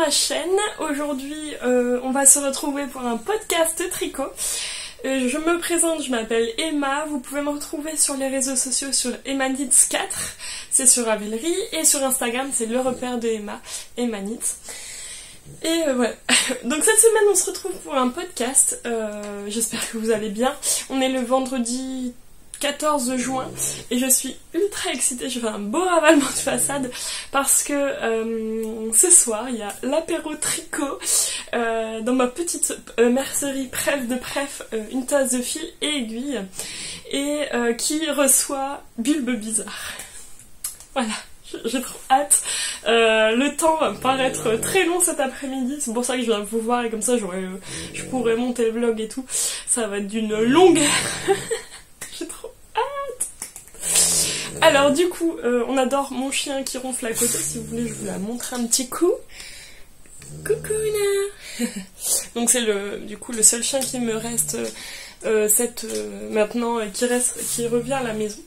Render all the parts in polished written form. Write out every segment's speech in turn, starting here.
ma chaîne. Aujourd'hui, on va se retrouver pour un podcast tricot. Je me présente, je m'appelle Emma. Vous pouvez me retrouver sur les réseaux sociaux sur EmmaKnits4, c'est sur Ravelry, et sur Instagram, c'est le repère de Emma, EmmaKnits. Et voilà. Donc cette semaine, on se retrouve pour un podcast. J'espère que vous allez bien. On est le vendredi 14 juin et je suis ultra excitée, je fais un beau ravalement de façade parce que ce soir il y a l'apéro tricot dans ma petite mercerie Pref de Pref, une tasse de fil et aiguille, et qui reçoit Bulbe Bizarre. Voilà. J'ai trop hâte. Le temps va me paraître très long cet après-midi. C'est pour ça que je viens vous voir et comme ça je pourrais monter le vlog et tout. Ça va être d'une longueur. J'ai trop hâte. Alors du coup, on adore mon chien qui ronfle à côté. Si vous voulez, je vous la montre un petit coup. Coucou Na. Donc c'est du coup le seul chien qui me reste maintenant, qui revient à la maison.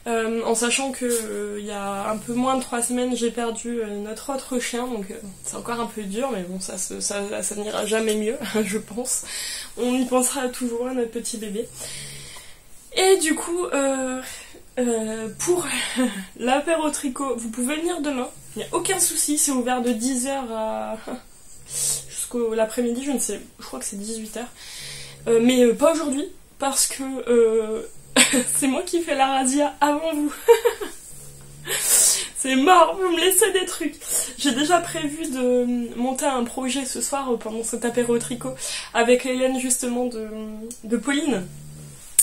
En sachant que il y a un peu moins de 3 semaines j'ai perdu notre autre chien, donc c'est encore un peu dur, mais bon, ça n'ira jamais mieux, je pense. On y pensera toujours à notre petit bébé. Et du coup, pour l'apéro tricot, vous pouvez venir demain, il n'y a aucun souci, c'est ouvert de 10h jusqu'à l'après-midi, je ne sais, je crois que c'est 18h. Mais pas aujourd'hui, parce que c'est moi qui fais la razzia avant vous. C'est mort, vous me laissez des trucs. J'ai déjà prévu de monter un projet ce soir pendant cet apéro tricot avec Hélène justement de Pauline.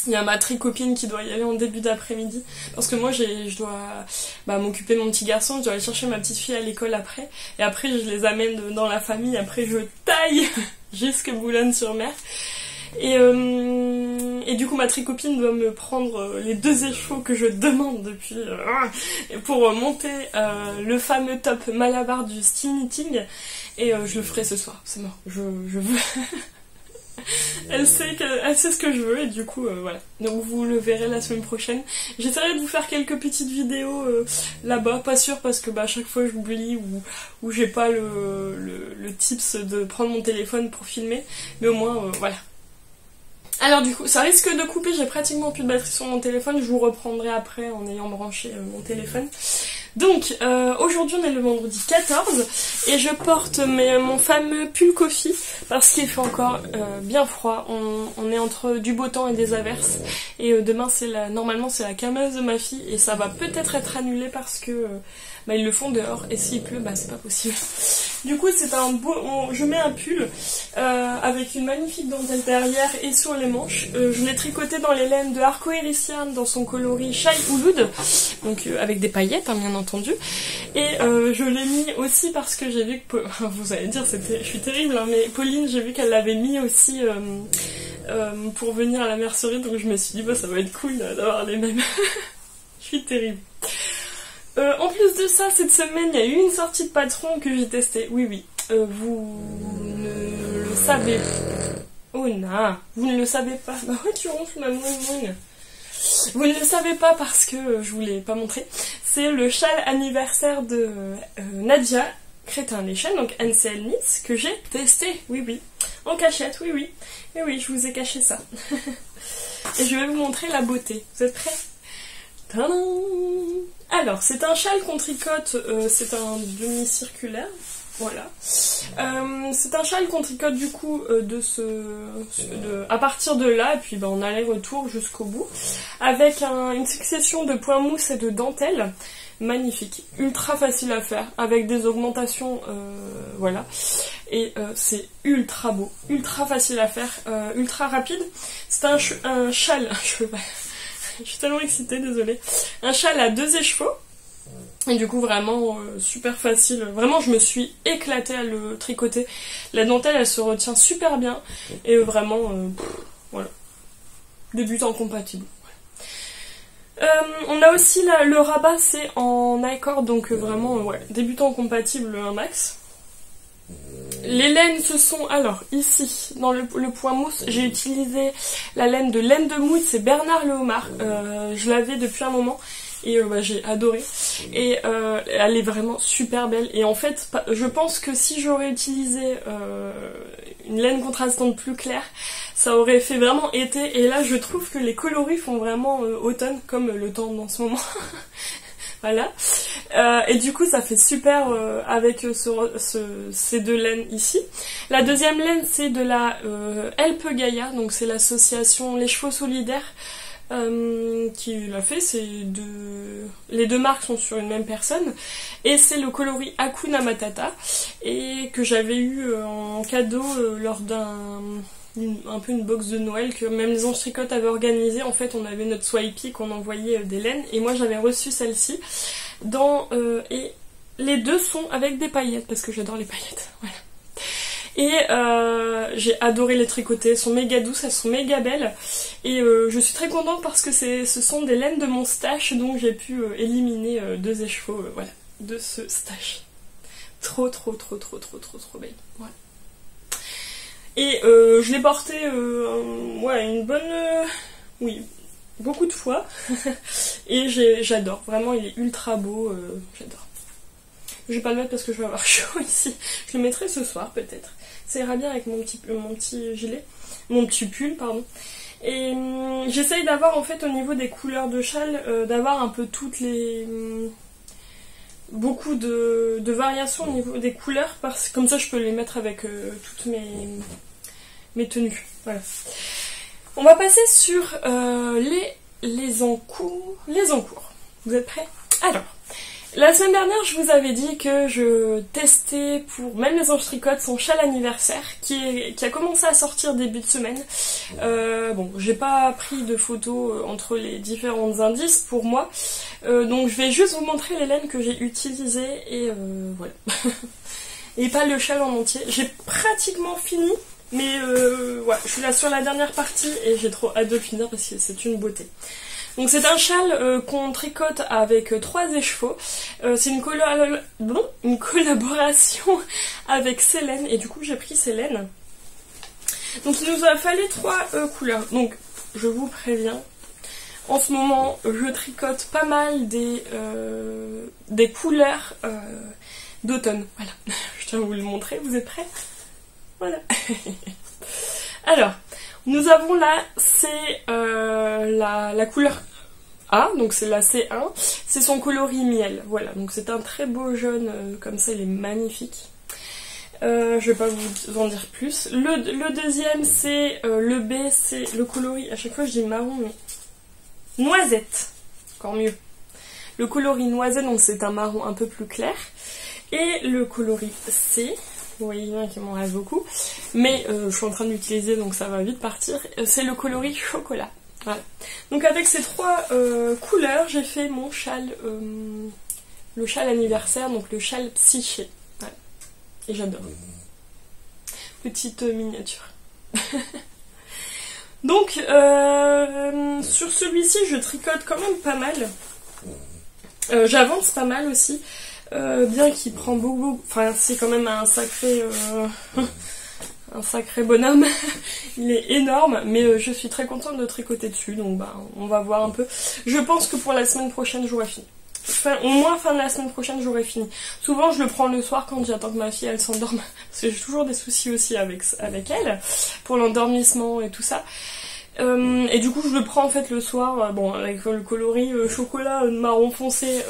Il y a ma tricopine qui doit y aller en début d'après-midi parce que moi je dois m'occuper de mon petit garçon, je dois aller chercher ma petite fille à l'école après, et après je les amène dans la famille, après je taille jusqu'à Boulogne-sur-Mer. Et du coup ma tricopine doit me prendre les 2 écheveaux que je demande depuis pour monter le fameux top Malabar du style knitting, et je le ferai ce soir, c'est mort, je veux. Elle sait ce que je veux, et du coup voilà, donc vous le verrez la semaine prochaine. J'essaierai de vous faire quelques petites vidéos là-bas, pas sûr parce que à chaque fois j'oublie ou j'ai pas le tips de prendre mon téléphone pour filmer, mais au moins voilà. Alors du coup, ça risque de couper, j'ai pratiquement plus de batterie sur mon téléphone, je vous reprendrai après en ayant branché mon téléphone. Donc, aujourd'hui on est le vendredi 14 et je porte mon fameux pull coffee parce qu'il fait encore bien froid. On est entre du beau temps et des averses, et demain normalement c'est la kermesse de ma fille, et ça va peut-être être annulé parce que ils le font dehors, et s'il pleut, c'est pas possible. Du coup, c'est un beau. Je mets un pull avec une magnifique dentelle derrière et sur les manches. Je l'ai tricoté dans les laines de Arco Hériciane dans son coloris Chai Ouloud, donc avec des paillettes, bien entendu. Et je l'ai mis aussi parce que j'ai vu que. Vous allez dire, je suis terrible, mais Pauline, j'ai vu qu'elle l'avait mis aussi pour venir à la mercerie, donc je me suis dit, ça va être cool d'avoir les mêmes. Je suis terrible. En plus de ça, cette semaine, il y a eu une sortie de patron que j'ai testée. Oui, vous ne le savez pas. Oh non, vous ne le savez pas. Ouais, tu ronfles ma moune. Vous ne le savez pas parce que je vous l'ai pas montré. C'est le châle anniversaire de Nadia Crétin-Léchelle, donc NCL Knits, que j'ai testé. Oui. En cachette, oui. Et oui, je vous ai caché ça. Et je vais vous montrer la beauté. Vous êtes prêts ? Tadam! Alors, c'est un châle qu'on tricote, c'est un demi-circulaire, voilà. C'est un châle qu'on tricote du coup à partir de là, et puis en aller-retour jusqu'au bout, avec une succession de points mousse et de dentelle, magnifique, ultra facile à faire, avec des augmentations, voilà, et c'est ultra beau, ultra facile à faire, ultra rapide. C'est un châle, je suis tellement excitée, désolée. Un châle à 2 écheveaux. Et du coup, vraiment super facile. Vraiment, je me suis éclatée à le tricoter. La dentelle, elle se retient super bien. Et vraiment, voilà. Débutant compatible. On a aussi le rabat, c'est en accord. Donc vraiment, débutant compatible un max. Les laines, ce sont, alors ici dans le point mousse, j'ai utilisé la laine de Mouille, c'est Bernard Le Homard, je l'avais depuis un moment et j'ai adoré. Et elle est vraiment super belle. Et en fait, je pense que si j'aurais utilisé une laine contrastante plus claire, ça aurait fait vraiment été. Et là, je trouve que les coloris font vraiment automne, comme le temps en ce moment. Voilà. Et du coup, ça fait super avec ces deux laines ici. La deuxième laine, c'est de la Helpe Gaïa, donc c'est l'association Les Chevaux Solidaires qui l'a fait. Les deux marques sont sur une même personne. Et c'est le coloris Hakuna Matata, et que j'avais eu en cadeau lors un peu une box de Noël que même les Anges Tricote avaient organisé. En fait, on avait notre Swipey qu'on envoyait des laines, et moi j'avais reçu celle-ci et les deux sont avec des paillettes parce que j'adore les paillettes. Voilà. Et j'ai adoré les tricoter, elles sont méga douces, elles sont méga belles, et je suis très contente parce que ce sont des laines de mon stash, donc j'ai pu éliminer deux écheveaux voilà, de ce stash. Trop belle. Voilà. Et je l'ai porté une bonne... oui, beaucoup de fois. Et j'adore, vraiment il est ultra beau, j'adore. Je vais pas le mettre parce que je vais avoir chaud ici. Je le mettrai ce soir peut-être. Ça ira bien avec mon petit gilet. Mon petit pull, pardon. Et j'essaye d'avoir en fait au niveau des couleurs de châle, d'avoir un peu toutes les... beaucoup de variations au niveau des couleurs, parce que comme ça je peux les mettre avec toutes mes tenues. Voilà. On va passer sur les encours. Vous êtes prêts? Alors, la semaine dernière, je vous avais dit que je testais pour même les Anges Tricote son châle anniversaire qui a commencé à sortir début de semaine. Bon, j'ai pas pris de photos entre les différents indices pour moi, donc je vais juste vous montrer les laines que j'ai utilisées et voilà. Et pas le châle en entier. J'ai pratiquement fini, mais voilà, je suis là sur la dernière partie et j'ai trop hâte de finir parce que c'est une beauté. Donc c'est un châle qu'on tricote avec 3 écheveaux. C'est une collaboration avec Célène, et du coup j'ai pris Célène. Donc il nous a fallu 3 couleurs. Donc je vous préviens, en ce moment je tricote pas mal des couleurs d'automne. Voilà, je tiens à vous le montrer, vous êtes prêts? Voilà. Alors, nous avons là, c'est la couleur A, donc c'est la C1, c'est son coloris miel, voilà, donc c'est un très beau jaune, comme ça il est magnifique. Je vais pas vous en dire plus. Le deuxième c'est le B, c'est le coloris, à chaque fois je dis marron, mais noisette, encore mieux. Le coloris noisette, donc c'est un marron un peu plus clair, et le coloris C, vous voyez bien qu'il m'en reste beaucoup, mais je suis en train de l'utiliser donc ça va vite partir, c'est le coloris chocolat. Voilà. Donc avec ces 3 couleurs, j'ai fait mon châle, le châle anniversaire, donc le châle psyché. Voilà. Et j'adore. Petite miniature. Donc sur celui-ci, je tricote quand même pas mal. J'avance pas mal aussi. Bien qu'il prend beaucoup... Enfin, c'est quand même un sacré bonhomme. Il est énorme, mais je suis très contente de tricoter dessus, donc bah, on va voir un peu. Je pense que pour la semaine prochaine, j'aurai fini. Au moins, fin de la semaine prochaine, j'aurai fini. Souvent, je le prends le soir quand j'attends que ma fille, elle s'endorme. Parce que j'ai toujours des soucis aussi avec elle, pour l'endormissement et tout ça. Et du coup je le prends en fait le soir, bon avec le coloris chocolat marron foncé,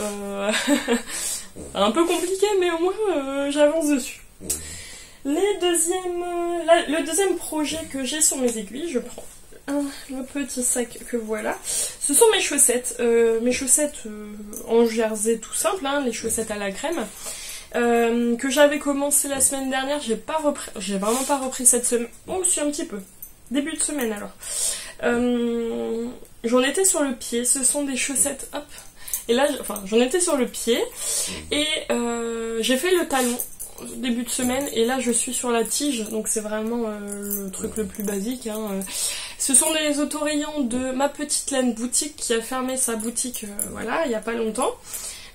un peu compliqué, mais au moins j'avance dessus. Le deuxième projet que j'ai sur mes aiguilles, je prends le petit sac que voilà. Ce sont mes chaussettes en jersey tout simple, hein, les chaussettes à la crème. Que j'avais commencé la semaine dernière, j'ai vraiment pas repris cette semaine. Oh, si, un petit peu. Début de semaine alors. J'en étais sur le pied, ce sont des chaussettes, hop. Et là, j'en étais sur le pied et j'ai fait le talon début de semaine et là je suis sur la tige, donc c'est vraiment le truc le plus basique. Hein. Ce sont des autorayants de ma petite laine boutique qui a fermé sa boutique, voilà, il n'y a pas longtemps.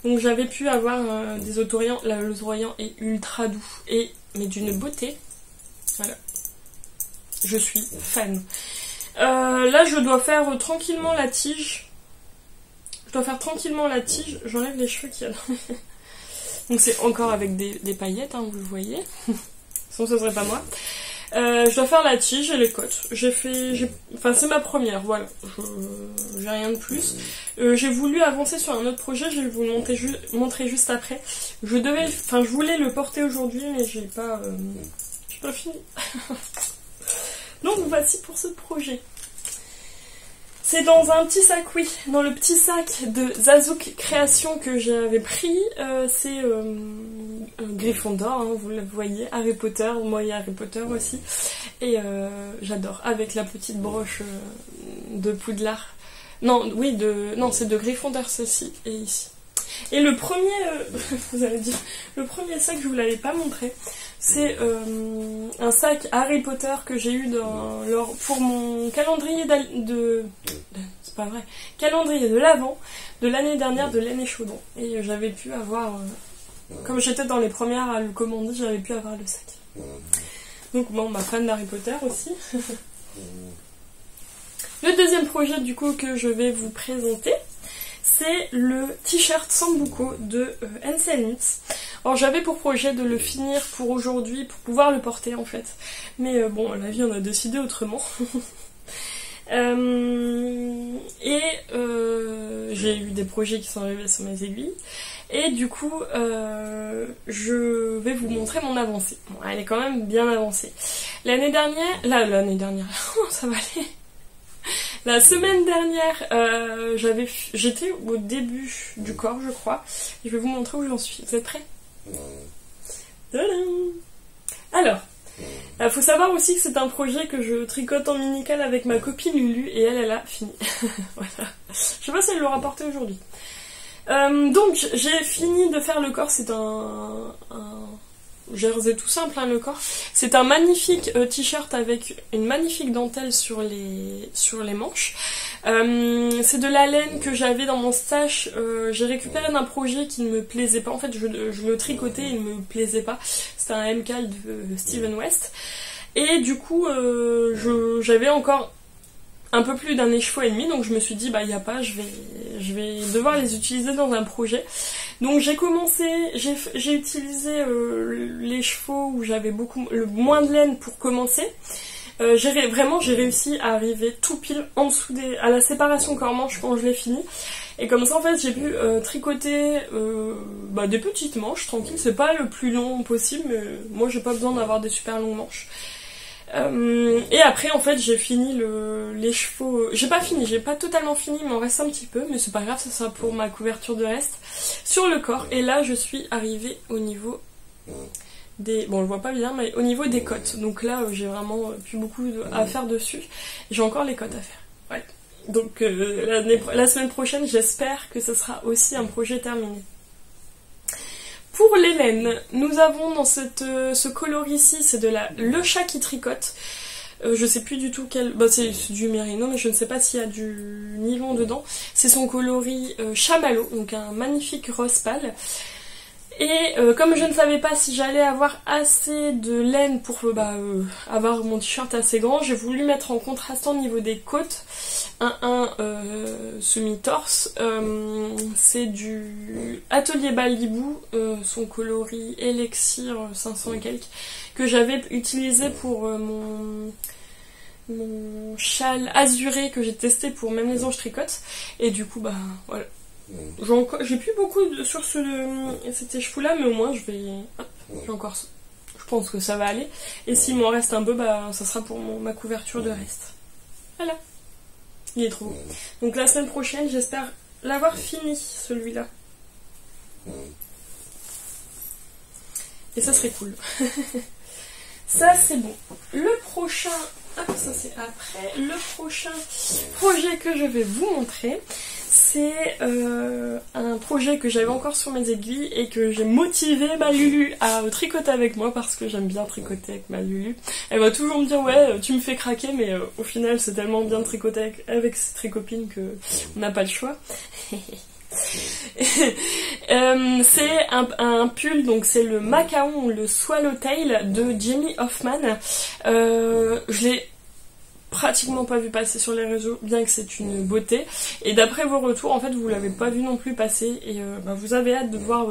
Donc j'avais pu avoir des autorayants. Là, l'autorayant est ultra doux mais d'une beauté. Voilà. Je suis fan. Là, je dois faire tranquillement la tige. Je dois faire tranquillement la tige. J'enlève les cheveux qu'il y a dans mes... Donc c'est encore avec des paillettes, hein, vous le voyez. Sinon ce serait pas moi. Je dois faire la tige et les côtes. Enfin c'est ma première, voilà. J'ai rien de plus. J'ai voulu avancer sur un autre projet, je vais vous le montrer juste après. Je voulais le porter aujourd'hui, mais j'ai pas fini. Donc voici pour ce projet. C'est dans un petit sac, oui, dans le petit sac de Zazouk Création que j'avais pris. C'est Gryffondor, hein, vous le voyez, Harry Potter, moi il y a Harry Potter aussi. Et j'adore, avec la petite broche de Poudlard. Non, oui, non, c'est de Gryffondor ceci et ici. Et le premier, vous allez dire, le premier sac, je vous l'avais pas montré. C'est un sac Harry Potter que j'ai eu pour mon calendrier c'est pas vrai, calendrier de l'Avent de l'année dernière de l'année Chaudron. Et j'avais pu avoir, comme j'étais dans les premières à le commander, j'avais pu avoir le sac. Donc bon, ma fan d'Harry Potter aussi. Le deuxième projet du coup que je vais vous présenter, c'est le t-shirt Sambuco de Enselnitz. Alors j'avais pour projet de le finir pour aujourd'hui, pour pouvoir le porter en fait. Mais bon, la vie en a décidé autrement. J'ai eu des projets qui sont arrivés sur mes aiguilles. Et du coup, je vais vous montrer mon avancée. Bon, elle est quand même bien avancée. L'année dernière, ça va aller. La semaine dernière, j'étais au début du corps, je crois. Et je vais vous montrer où j'en suis. Vous êtes prêts? Tadam! Alors, faut savoir aussi que c'est un projet que je tricote en minical avec ma copine Lulu et elle a fini. Voilà. Je sais pas si elle l'aura porté aujourd'hui. Donc, j'ai fini de faire le corps. C'est un jersey tout simple, hein, le corps. C'est un magnifique t-shirt avec une magnifique dentelle sur les manches. C'est de la laine que j'avais dans mon stash. J'ai récupéré d'un projet qui ne me plaisait pas. En fait, je le tricotais et il ne me plaisait pas. C'était un MK de Steven West. Et du coup, j'avais encore un peu plus d'un écheveau et demi, donc je me suis dit, bah y a pas, je vais devoir les utiliser dans un projet. Donc j'ai commencé, j'ai utilisé les chevaux où j'avais le moins de laine pour commencer. J'ai réussi à arriver tout pile en dessous à la séparation corps-manche quand je l'ai fini. Et comme ça en fait j'ai pu tricoter des petites manches tranquilles. C'est pas le plus long possible, mais moi j'ai pas besoin d'avoir des super longues manches. Et après en fait j'ai fini les chevaux, j'ai pas totalement fini, mais il m'en reste un petit peu, mais c'est pas grave, ça sera pour ma couverture de reste sur le corps. Et là je suis arrivée au niveau des, bon on le voit pas bien, mais au niveau des côtes. Donc là j'ai vraiment plus beaucoup à faire dessus, j'ai encore les côtes à faire. Ouais. Donc la semaine prochaine j'espère que ce sera aussi un projet terminé. Pour les laines, nous avons dans ce coloris-ci, c'est de Le Chat qui tricote. Je sais plus du tout quel... c'est du mérino, mais je ne sais pas s'il y a du nylon dedans. C'est son coloris chamallow, donc un magnifique rose pâle. Et comme je ne savais pas si j'allais avoir assez de laine pour avoir mon t-shirt assez grand, j'ai voulu mettre en contrastant au niveau des côtes un semi-torse. C'est du Atelier Balibou, son coloris Elixir 500 et quelques, que j'avais utilisé pour mon châle azuré que j'ai testé pour Même les anges tricotent. Et du coup, voilà. J'ai plus beaucoup sur cet écheveau là, mais au moins j'ai encore, je pense que ça va aller. Et s'il m'en reste un peu, ça sera pour ma couverture de reste. Voilà, il est trop beau. Donc la semaine prochaine j'espère l'avoir fini, celui-là, et ça serait cool. Ça c'est bon. Le prochain, ça c'est après. Le prochain projet que je vais vous montrer, c'est un projet que j'avais encore sur mes aiguilles et que j'ai motivé ma Lulu à tricoter avec moi, parce que j'aime bien tricoter avec ma Lulu. Elle va toujours me dire ouais tu me fais craquer, mais au final c'est tellement bien de tricoter avec ses tricopines que on n'a pas le choix. C'est un pull, donc c'est le Macaon ou le Swallowtail de Jamie Hoffman. Je l'ai pratiquement pas vu passer sur les réseaux, bien que c'est une beauté. Et d'après vos retours, en fait, vous l'avez pas vu non plus passer, et vous avez hâte de voir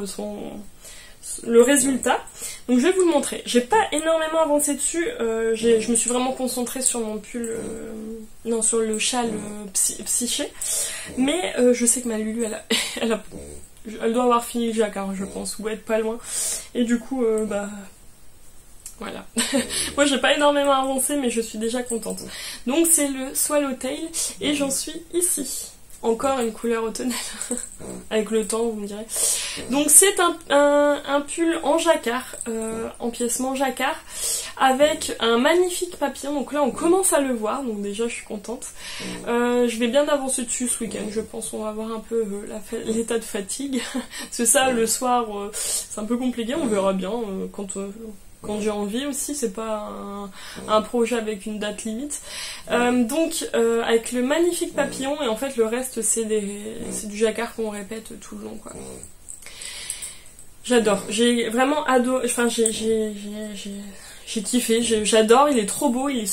le résultat. Donc je vais vous le montrer. J'ai pas énormément avancé dessus, je me suis vraiment concentrée sur mon pull, non, sur le châle psyché. Mais je sais que ma Lulu, elle doit avoir fini le jacquard, je pense, ou être pas loin. Et du coup, voilà. Moi j'ai pas énormément avancé, mais je suis déjà contente. Donc c'est le Swallowtail, et j'en suis ici. Encore une couleur automnale. Avec le temps, vous me direz. Donc c'est un pull en jacquard, empiècement jacquard, avec un magnifique papillon. Donc là on commence à le voir, donc déjà je suis contente. Je vais bien avancer dessus ce week-end, je pense. On va voir un peu l'état de fatigue. C'est ça, le soir, c'est un peu compliqué, on verra bien quand j'ai envie aussi, c'est pas un projet avec une date limite. Donc avec le magnifique papillon, et en fait le reste c'est du jacquard qu'on répète tout le long, quoi. J'adore, j'ai vraiment adoré, enfin j'ai kiffé, j'adore, il est trop beau, il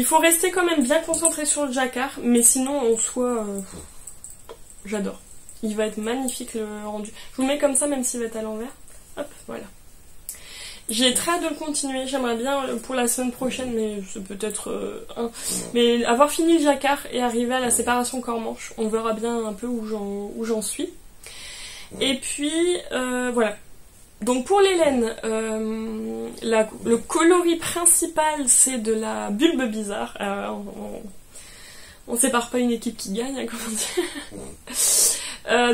faut rester quand même bien concentré sur le jacquard, mais sinon en soi, j'adore. Il va être magnifique le rendu. Je vous le mets comme ça même s'il va être à l'envers. Hop, voilà. J'ai très hâte de le continuer, j'aimerais bien pour la semaine prochaine, mais c'est peut-être mais avoir fini le jacquard et arriver à la séparation corps-manche, on verra bien un peu où j'en suis. Et puis, voilà. Donc pour les laines, le coloris principal c'est de la bulbe bizarre. On sépare pas une équipe qui gagne, hein, comme on dit.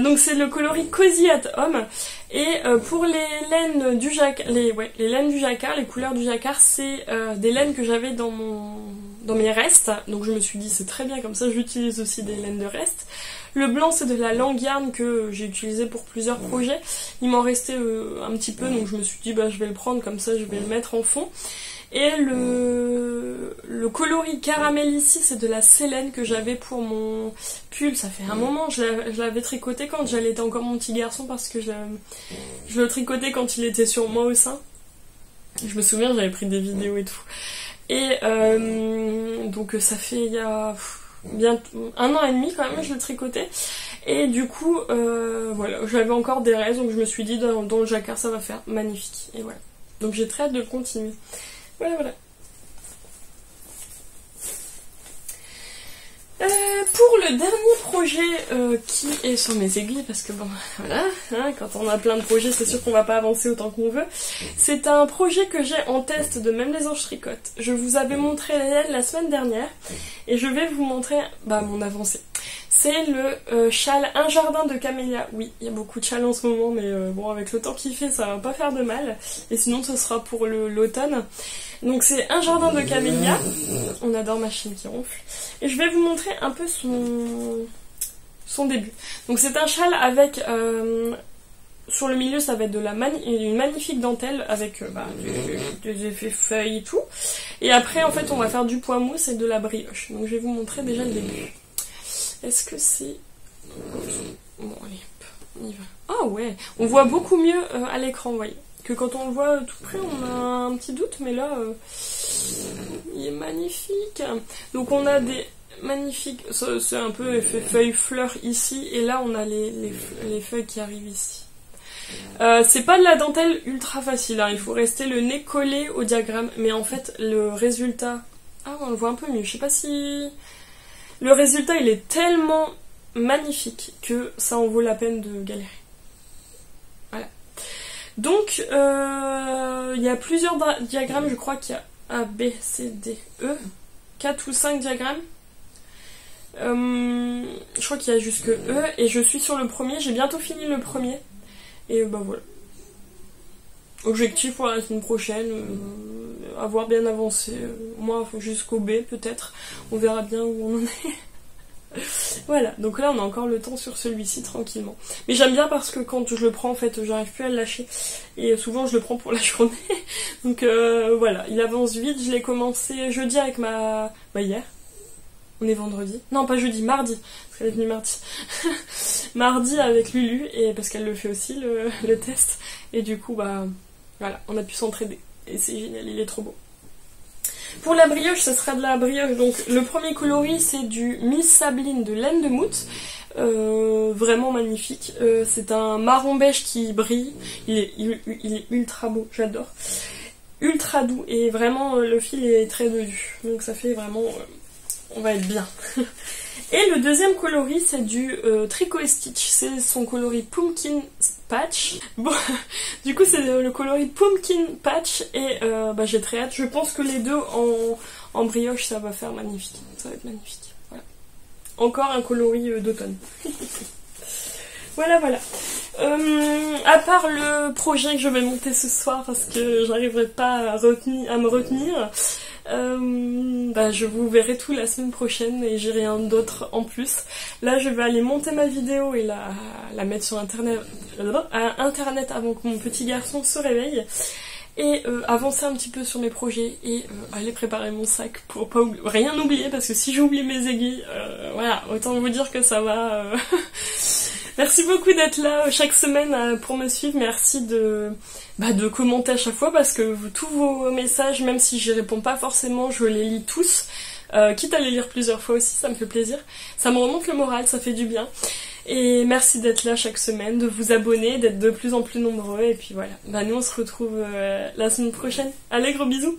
Donc c'est le coloris Cozy at Home. Et pour les laines du jacquard, les laines du jacquard, les couleurs du jacquard, c'est des laines que j'avais dans mes restes. Donc je me suis dit c'est très bien, comme ça j'utilise aussi des laines de reste. Le blanc c'est de la Langyarn que j'ai utilisé pour plusieurs projets. Il m'en restait un petit peu, donc je me suis dit je vais le prendre, comme ça je vais le mettre en fond. Et le coloris caramel ici, c'est de la Sélène que j'avais pour mon pull. Ça fait un moment, je l'avais tricoté quand j'allaitais encore mon petit garçon, parce que je le tricotais quand il était sur moi au sein. Je me souviens, j'avais pris des vidéos et tout. Et donc ça fait il y a bien 1 an et demi quand même, je le tricotais. Et du coup, voilà, j'avais encore des restes, donc je me suis dit dans le jacquard ça va faire magnifique. Et voilà. Donc j'ai très hâte de le continuer. Voilà. Pour le dernier projet qui est sur mes aiguilles, parce que bon, voilà, hein, quand on a plein de projets, c'est sûr qu'on va pas avancer autant qu'on veut. C'est un projet que j'ai en test de Même les anges tricotent. Je vous avais montré la semaine dernière, et je vais vous montrer mon avancée. C'est le châle Un jardin de camélia. Oui, il y a beaucoup de châles en ce moment, mais bon, avec le temps qu'il fait, ça va pas faire de mal. Et sinon, ce sera pour l'automne. Donc c'est Un jardin de camélia. On adore Machine qui ronfle. Et je vais vous montrer un peu son début. Donc c'est un châle avec... sur le milieu, ça va être une magnifique dentelle avec des effets feuilles et tout. Et après, en fait, on va faire du point mousse et de la brioche. Donc je vais vous montrer déjà le début. Est-ce que c'est... Bon, allez, on y va. Ah ouais, on voit beaucoup mieux à l'écran, vous voyez. Que quand on le voit tout près, on a un petit doute, mais là, il est magnifique. Donc on a des magnifiques... C'est un peu effet feuille-fleur ici, et là, on a les feuilles qui arrivent ici. C'est pas de la dentelle ultra facile, hein. Il faut rester le nez collé au diagramme, mais en fait, le résultat... Ah, on le voit un peu mieux, je sais pas si... Le résultat, il est tellement magnifique que ça en vaut la peine de galérer. Voilà. Donc, il y a plusieurs diagrammes. Je crois qu'il y a A, B, C, D, E. 4 ou 5 diagrammes. Je crois qu'il y a jusque E. Et je suis sur le premier. J'ai bientôt fini le premier. Et voilà. Objectif pour la semaine prochaine. Avoir bien avancé, moi jusqu'au B peut-être, on verra bien où on en est. Voilà, donc là on a encore le temps sur celui-ci tranquillement. Mais j'aime bien parce que quand je le prends en fait j'arrive plus à le lâcher, et souvent je le prends pour la journée. Donc voilà, il avance vite. Je l'ai commencé jeudi avec hier. On est vendredi. Non, pas jeudi, mardi, parce qu'elle est venue mardi. Mardi avec Lulu, et parce qu'elle le fait aussi le test, et du coup voilà, on a pu s'entraider. Et c'est génial, il est trop beau. Pour la brioche, ce sera de la brioche. Donc le premier coloris, c'est du Miss Sabline de laine de moute. Vraiment magnifique. C'est un marron beige qui brille. Il est ultra beau, j'adore. Ultra doux et vraiment le fil est très dodu. Donc ça fait vraiment... on va être bien. Et le deuxième coloris, c'est du Tricot et Stitch. C'est son coloris Pumpkin Patch. Bon, du coup, c'est le coloris Pumpkin Patch. Et j'ai très hâte. Je pense que les deux en brioche, ça va faire magnifique. Ça va être magnifique. Voilà. Encore un coloris d'automne. Voilà. À part le projet que je vais monter ce soir parce que j'arriverai pas à me retenir, je vous verrai tout la semaine prochaine et j'ai rien d'autre en plus. Là je vais aller monter ma vidéo et la mettre sur internet avant que mon petit garçon se réveille et avancer un petit peu sur mes projets et aller préparer mon sac pour pas rien oublier parce que si j'oublie mes aiguilles, voilà, autant vous dire que ça va... Merci beaucoup d'être là chaque semaine pour me suivre. Merci de commenter à chaque fois parce que tous vos messages, même si j'y réponds pas forcément, je les lis tous. Quitte à les lire plusieurs fois aussi, ça me fait plaisir. Ça me remonte le moral, ça fait du bien. Et merci d'être là chaque semaine, de vous abonner, d'être de plus en plus nombreux. Et puis voilà, nous on se retrouve la semaine prochaine. Allez, gros bisous!